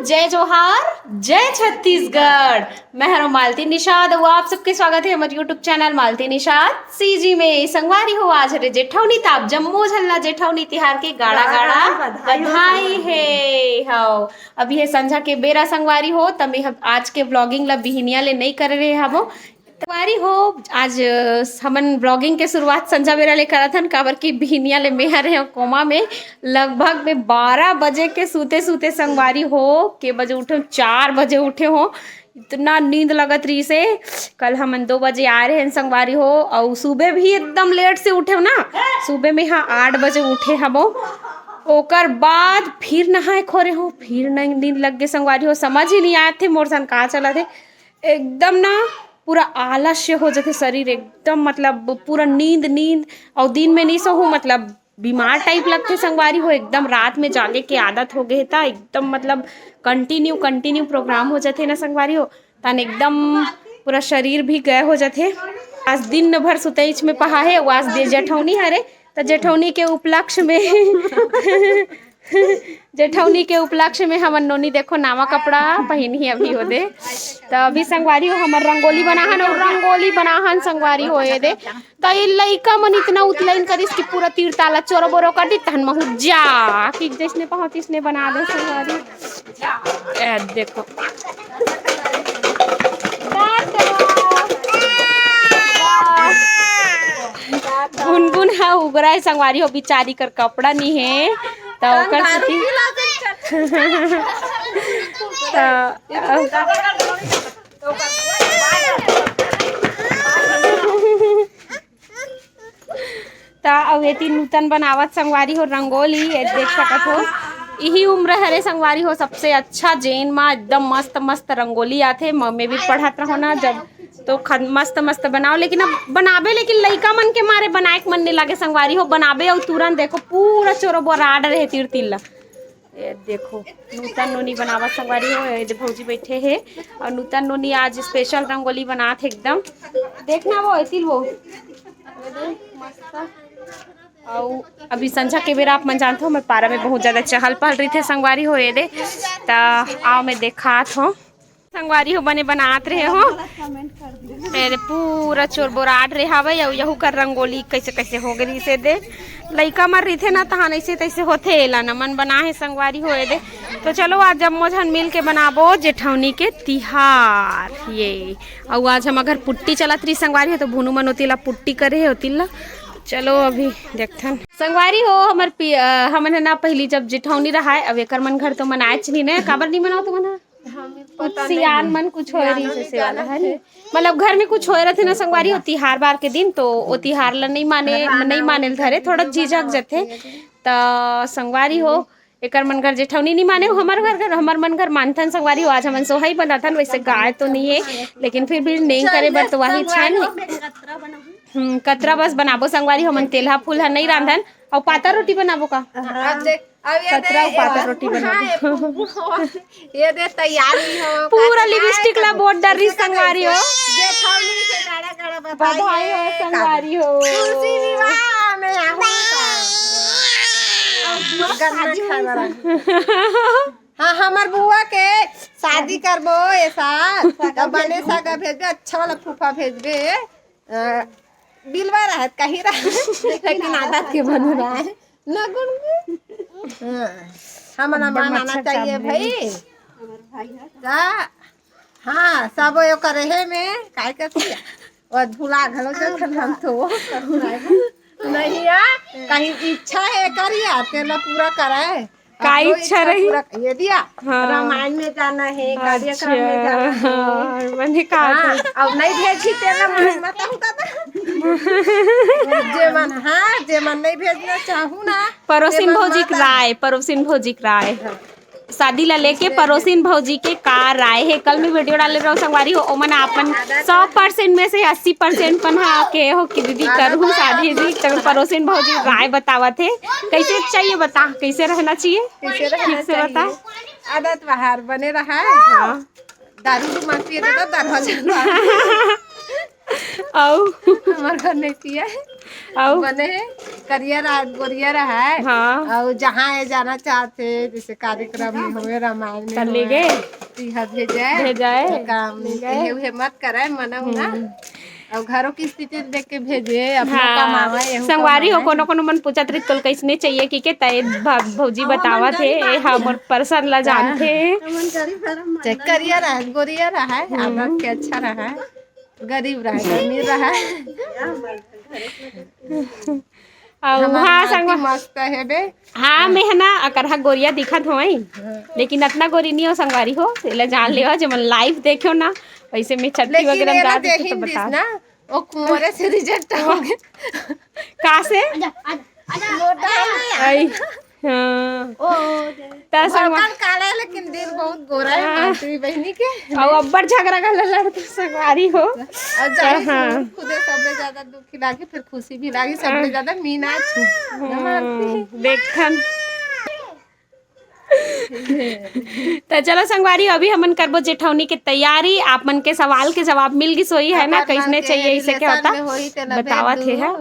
जय जोहार, जय छत्तीसगढ़। मैं हूं मालती निषाद और आप सबके स्वागत है हमारे यूट्यूब चैनल मालती निषाद सीजी में। संगवारी हो आज रे जेठौनी ताप जम्मो झल्ला जेठौनी तिहार के गाड़ा गाड़ा बधाई है। हाउ अभी है संझा के बेरा संगवारी हो तमे आज के ब्लॉगिंग ला बिहनिया ले नहीं कर रहे हबो संगवारी हो। आज हमन ब्लॉगिंग के शुरुआत संझा बेरा ले करत हन काबर की बिहनिया ले मेहर है कोमा में लगभग में 12 बजे के सूते सूते संगवारी हो के बजे उठे 4 बजे उठे हो। इतना नींद लगत रही से कल हम 2 बजे आ रहे हैं संगवारी हो और सुबह भी एकदम लेट से उठे हो ना। सुबह में हाँ 8 बजे उठे हमो ओकर बाद फिर नहाए खोरे हो फिर नींद लग गए संगवारी हो। समझ ही नहीं आए थे मोर सन कहाँ चला थे एकदम ना पूरा आलस्य हो जाते शरीर एकदम मतलब पूरा नींद नींद और दिन में नहीं सोहू मतलब बीमार टाइप लगते संगवारी हो। एकदम रात में जागे के आदत हो गए था एकदम मतलब कंटिन्यू प्रोग्राम हो जाते ना संगवारी हो तन एकदम पूरा शरीर भी गए हो जाते। आज दिन भर सुतईच में पहा है आज दे जेठौनी हरे तो जेठौनी के उपलक्ष्य में जेठौनी के उपलक्ष्य में हमन नोनी देखो नावा कपड़ा पहनी अभी हो दे तो अभी संगवारी हो हमर रंगोली बनाहन और रंगोली बनाहन संगवारी हो ये दे तो ये लइका मन इतना उतलाइन करिस कि पूरा तीर ताला चोरो बोरो कर दी तहन महु जा कि जैसने पहुंच इसने बना दे संगवारी। ए देखो गुनगुन है उगरा संगवारी हो बिचारी कर कपड़ा नहीं है तो ओकर सती अवेती नूतन बनावत संगवारी हो रंगोली देख सकत हो। यही उम्र हरे संगवारी हो सबसे अच्छा जैन माँ एकदम मस्त मस्त रंगोली आथे मैं भी पढ़त रहो ना जब तो मस्त मस्त बनाओ लेकिन अब बनाबे लेकिन लइका मन के मारे बनाए के मन नहीं लागे संगवारी हो बनाबे और तुरंत देखो पूरा चोरो बोराड रहे तीर तिल्ला। ये देखो नूतन नोनी बनावत संगवारी हो ये भौजी बैठे है और नूतन नोनी आज स्पेशल रंगोली बनात एकदम देखना वो ऐतिल वो और अभी संझा के बेरा आप मन जानते हो मैं पारा में बहुत ज़्यादा चहल पहल रही थे संगवारी हो ये दे तो आओ मैं देखात हो संगवारी हो बने बनात रहे हो मेरे पूरा चोर बोराट रहे हवे और यहू कर रंगोली कैसे कैसे हो गई से दे लइका मर रही थे ना तहान ऐसे तैसे होते एला न मन बना है संगवारी हो दे तो चलो आज जब मोझन मिल के बनाबो जेठौनी के तिहार ये और आज हम अगर पुट्टी चलत रही संगवारी हो तो भुनु मन होतीला पुट्टी करे होतीला। चलो अभी देखथन संगवारी हो हमन ना पहली जब जेठौनी रहा है अब एक मन घर तो मनाएच नहीं ना काबर नहीं मनाओ तो मना कुछ सियान मन कुछ हो रही से वाला है मतलब घर में कुछ हो रहे थे ना संगवारी हो तिहार बार के दिन तो वो तिहार ला नहीं माने धरे थोड़ा झिझक जाते तो संगवारी हो एकर मन घर जेठौनी नहीं माने हमार मन घर मानथन संगवारी हो। आज हमन सोहाई बनाथन वैसे गाय तो नहीं है लेकिन फिर भी नहीं करे बर तो वही छन कतरा बस बनाबो संगवारी हमन तेलहा फूलहा नहीं रांधन और पाता रोटी बनाबो का कतरा पाता रोटी बनाबो ये दे तैयारी हो पूरा लिपस्टिक ला बोट डर रही संगवारी हो जेठौनी के गाड़ा गाड़ा बधाई हो संगवारी हो खुशी विवाह में आऊंगा हाँ हमार बुआ के शादी करबो ऐसा तो बने सागा भेजबे अच्छा वाला फूफा भेजबे बिलवा रहा कहीं रहा लेकिन आदत के बन रहा है न गुण हमारा बनाना चाहिए भाई हाँ सब यो करे है में काय करती और भुला घलो जखन हम तो नहीं आ कहीं इच्छा है करिए तेला पूरा कराए का इच्छा रही ये दिया रामायण में जाना है कार्यक्रम में जाना है मैंने कहा अब नहीं भेजी तेला मन मत जे मन नहीं भेजना चाहूँ ना पड़ोसिन भौजी राय शादी ला लेके पड़ोसिन भौजी के का राय है कल मैं वीडियो डाले रहो संगवारी हो ओमन अपन 100% में से 80% पन्हा के हो कि दीदी करूँ शादी दी तब पड़ोसिन भौजी राय बतावत है कैसे चाहिए बता कैसे रहना चाहिए ठीक से बता आदत बाहर बने रहा है दारू मत पिए तो दारू हमारे घर नहीं पिया है और बने है करिया रहा गोरिया रहा है। हाँ। और जहाँ ये जाना चाहते जैसे कार्यक्रम में हुए रामायण में कर ले हुए, गए इहा भेजाए भेजाए काम ले गए। इहे उहे मत कराए मना उना। और घरों की स्थिति देख के भेजे अपना हाँ कमावा एहू संगवारी हो कमाए। कोनो कोनो मन पूछत रही तो कैसने चाहिए कि के तय भौजी बतावा थे ए हमर पर्सन ला जानथे। चेक करिया रहा है गोरिया रहा है आदत के अच्छा रहा है गरीब रहा है अमीर रहा है। और हाँ संग मस्त है बे। हाँ मैं है ना अकरहा गोरिया दिखत होई लेकिन अतना गोरी नहीं हो संगवारी हो इला जान लियो जब लाइव देखो ना वैसे में छत्ती लेकिन वगैरह ये ना जा दे तो देखिन दिस बता ना वो कुंवरे से रिजेक्ट हो गए। का से मोटा है आई हाँ ता संग भगवान काला है लेकिन दिल बहुत गोरा है मानती बहनी के। और अब्बर झगड़ा कर लड़ते संगवारी हो। और जाहिर हाँ। खुदे सबसे ज्यादा दुखी लागी फिर खुशी भी लागी सबसे ज्यादा मीना छू देखन तो चलो संगवारी अभी हमन करबो जेठौनी के तैयारी आप मन के सवाल के जवाब मिल गई सोई है ना कैसने चाहिए इसे क्या होता बतावा थे है।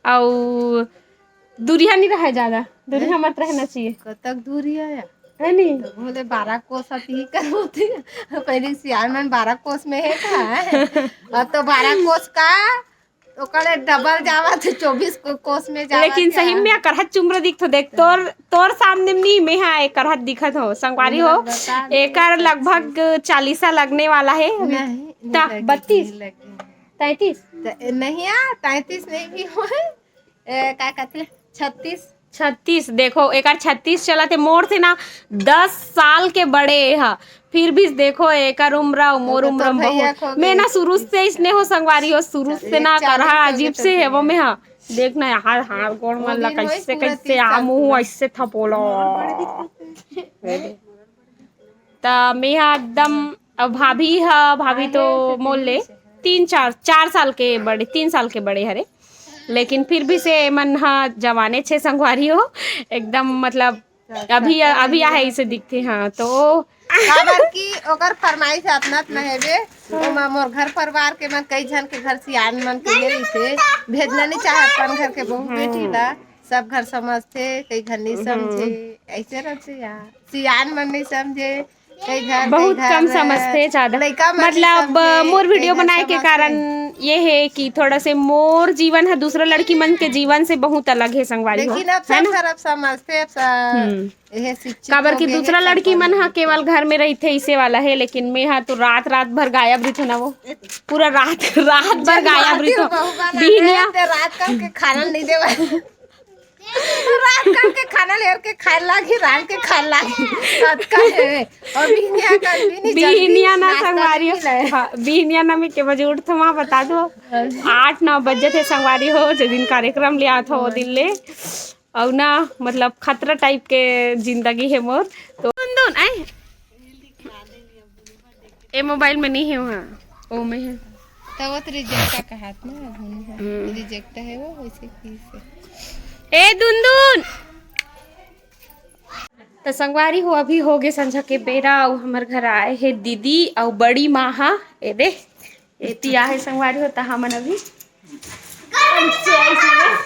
और दूरिया नहीं रहे ज्यादा दूरिया मत रहना चाहिए। कब तक दूरी है नहीं बोले 12 कोस ही करती पहले सियार में 12 कोस में है का अब तो 12 कोस का तो कले डबल जावा तो 24 कोस में जावा। लेकिन सही में करहत चुमरा दिखत देख तोर सामने नहीं में है करहत दिखत हो संगवारी हो एकर लगभग 40 लगने वाला है। नहीं 32 33 नहीं 33 नहीं भी हो क्या कहते 36 देखो एक 36 चला थे मोर थे ना 10 साल के बड़े हा फिर भी देखो एक उम्र मोर उम्र बहुत मैं ना शुरू से इसने हो संगवारी हो शुरू से ना करहा अजीब से है वो में हाँ देखना यार हार गोड़ मन ला कैसे कैसे आ मुंह ऐसे था बोलो ता मैं एकदम भाभी हा भाभी तो मोल ले 4 साल के बड़े 3 साल के बड़े हरे लेकिन फिर भी से मन हाँ जवाने छे संगवारी हो एकदम मतलब अभी अभी आहे इसे दिखते हाँ तो काबर की ओकर फरमाइश अपना न हेबे ओमा मोर घर परिवार के मन कई जन के घर सियान मन के गेली से भेजना नहीं चाहे अपन घर के बहू बेटी ला सब घर समझते कई घर नहीं समझे ऐसे रहते यार सियान मन नहीं समझे कई घर बहुत कम समझते ज्यादा मतलब मोर वीडियो बनाए के कारण ये है कि थोड़ा से मोर जीवन है दूसरा लड़की मन के जीवन से बहुत अलग है संगवारी हो लेकिन अब सब तरफ समझते यह शिक्षित काबर की दूसरा लड़की मन हा केवल घर में रहते इसे वाला है लेकिन मैं हाँ तो रात भर गायब रही ना वो पूरा रात भर गायब रही बिहनिया रात का के खाना नहीं देवा रात का के खाना ले के खाए लागी रात के खाए लागी रात का है और बिहनिया ना संगवारी हो बिहनिया ना में के बजे उठ वहाँ बता दो 8-9 बजे थे संगवारी हो जो दिन कार्यक्रम लिया था वो दिन ले और ना मतलब खतरा टाइप के जिंदगी है मोर तो आए ए मोबाइल में नहीं है वहाँ ओ में है तो वो तो रिजेक्ट का हाथ में रिजेक्ट है वो वैसे की ए दुनदुन तो संगवारी हो अभी हो गए संझा के बेरा और हमार घर आए है दीदी और बड़ी माँ हा ए दे एतिया है संगवारी होता हमन अभी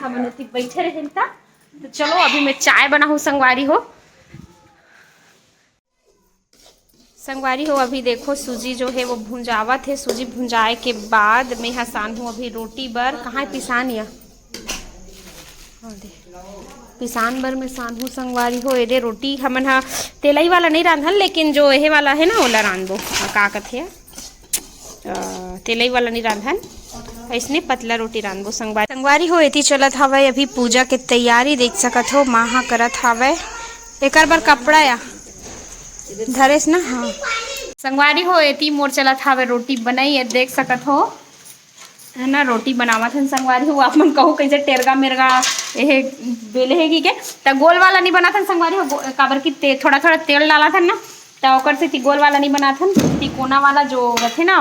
हमन उती बैठे रहे तो चलो अभी मैं चाय बनाऊँ संगवारी हो अभी देखो सूजी जो है वो भुंजावत है सूजी भुंजाए के बाद मैं हसान हूँ अभी रोटी बर कहाँ पिसान या पिसान बर में सानू संगवारी हो एदे रोटी हमन हा तेलई वाला नहीं रांधन लेकिन जो एहे वाला है ना ओला रांधबो का कथे तेलई वाला नहीं रांधन ऐसने पतला रोटी रांधबो संगवारी हो एती चलत हवे अभी पूजा के तैयारी देख सकत हो माँ हा करत हवे एकर बर कपड़ा या धरेस ना हाँ संगवारी हो एती मोर चलत हवे रोटी बनाई देख सकत हो है ना रोटी बनावा थन संगवारी हो आप मन कहू कैसे टेरगा मेरगा ये बेले है कि के तो गोल वाला नहीं बना थन संगवारी हो काबर की थोड़ा थोड़ा तेल डाला थन ना तो ओकर से गोल वाला नहीं बना थन तिकोना वाला जो रथे ना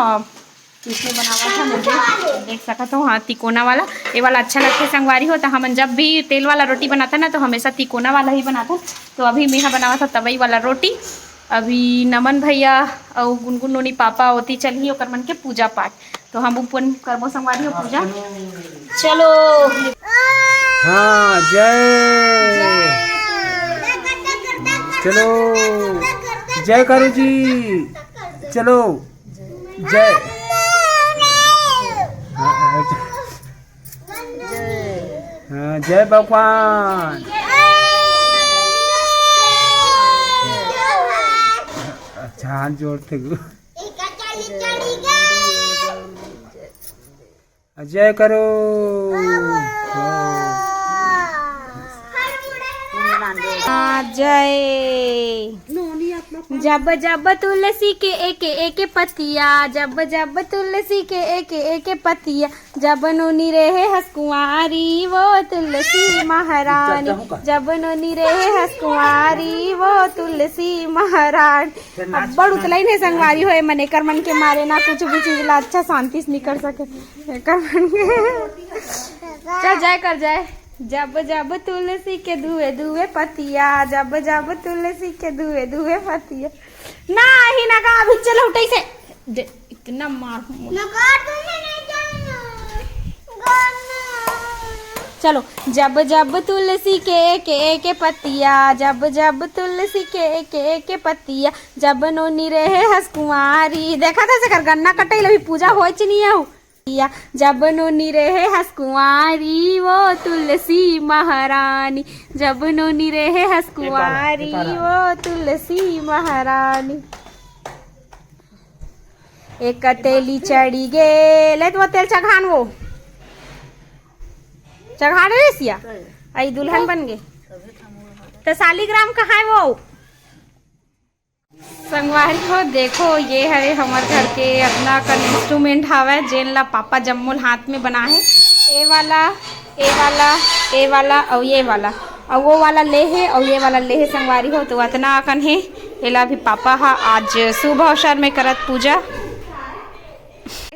इसमें बनावा था मुझे देख सकत हो हाँ तिकोना वाला ये वाला अच्छा लगता है संगवारी हो तो हम जब भी तेल वाला रोटी बनाता ना तो हमेशा तिकोना वाला ही बनाता तो अभी मैं बनावा था तवई वाला रोटी अभी नमन भैया और गुनगुन नोनी पापा होती चली ओकर मन के पूजा पाठ तो हम अपन करबो संगवारी हो पूजा चलो हाँ जय। चलो जय करो जी। चलो जय। हाँ जय भगवान। अच्छा हाथ जोड़ते जय करो। जय। जब जब तुलसी के एक पतिया, जब जब तुलसी के एक पतिया, जब नोनी रहे हसकुआरी वो तुलसी महारानी, जब नोनी रहे हसकुआरी वो तुलसी महारानी। अब बड़ उतलाई नहीं संगवारी होए मने कर मन के मारे ना कुछ भी चीज ला अच्छा शांति से निकल सके कर मन के। चल जय कर जय। जब जब तुलसी के धुए धुए पतिया, जब जब तुलसी के धुए धुए पतिया। ना ही ना का अभी चलो उठे से इतना मार चलो। जब जब तुलसी के एक पतिया, जब जब तुलसी के एक पतिया, जब नोनी रहे हसकुआरी। देखा था से कर गन्ना कटई अभी पूजा होय च नहीं है। जब नोनी रहे हसकुआरी वो तुलसी महारानी, जब नोनी रहे हसकुआरी वो तुलसी महारानी। एक तेली चढ़ी गे ले तो तेल चढ़ान वो चढ़ा रहे सिया आई दुल्हन बन गए तो शालीग्राम कहाँ है वो। संगवारी हो देखो ये है हमारे घर के अपना का इंस्ट्रूमेंट हवा जेन ला पापा जम्मूल हाथ में बना है। ए वाला ए वाला ए वाला और ये वाला और वो वाला ले है और ये वाला ले है संगवारी हो। तो इतना अकन है एला भी पापा हा आज शुभ अवसर में करत पूजा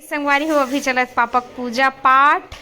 संगवारी हो। अभी चलत पापा पूजा पाठ।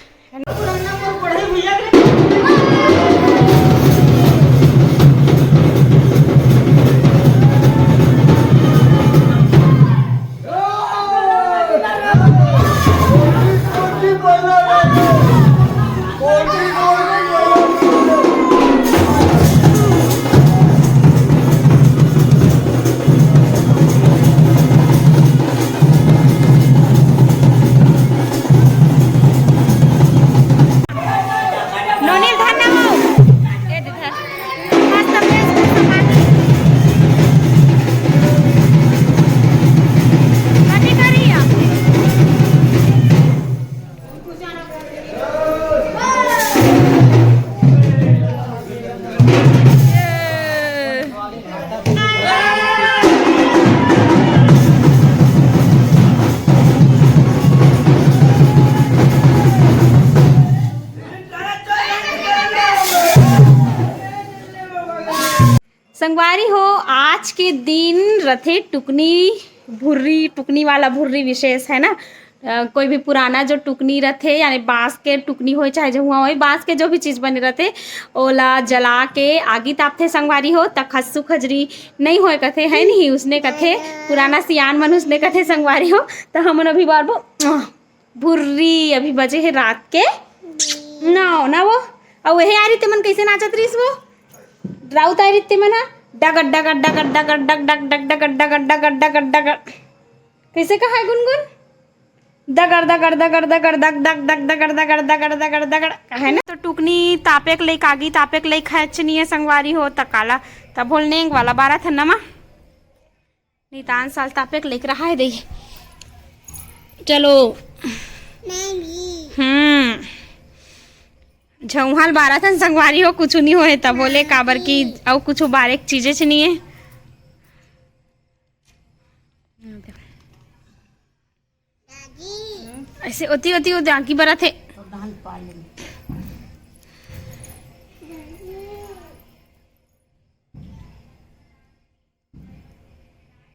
संगवारी हो आज के दिन रथे टुकनी भुर्री टुकनी वाला भुर्री विशेष है ना। कोई भी पुराना जो टुकनी रथे यानी बांस के टुकनी हो चाहे जो हुआ हो बांस के जो भी चीज़ बने रहते ओला जला के आगी तापथे संगवारी हो तक खस्सू खजरी नहीं होए कथे है नहीं उसने कथे पुराना सियान मन उसने कथे संगवारी हो। तो हमन अभी बार वो भुर्री अभी बजे है रात के ना वो और वही आ रही मन कैसे नाचत रही वो राउत आ रही मना डगड डगड डगड डगड डग डग डग डगड डगड डगड डगड डगड कैसे कहा है गुनगुन दगड़ दगड़ दगड़ दगड़ दग दग दग दगड़ दगड़ दगड़ दगड़ दगड़ है ना। तो टुकनी तापेक ले कागी तापेक ले खैचनी है संगवारी हो तकाला तब बोल नेंग वाला 12 था नमा नितान साल तापेक लेक रहा है दे चलो झुहाल 12 था संगवारी हो कुछ नहीं होए तब बोले काबर की और कुछ बारीक चीजें नहीं है। ऐसे होती होती वो आगे बरा थे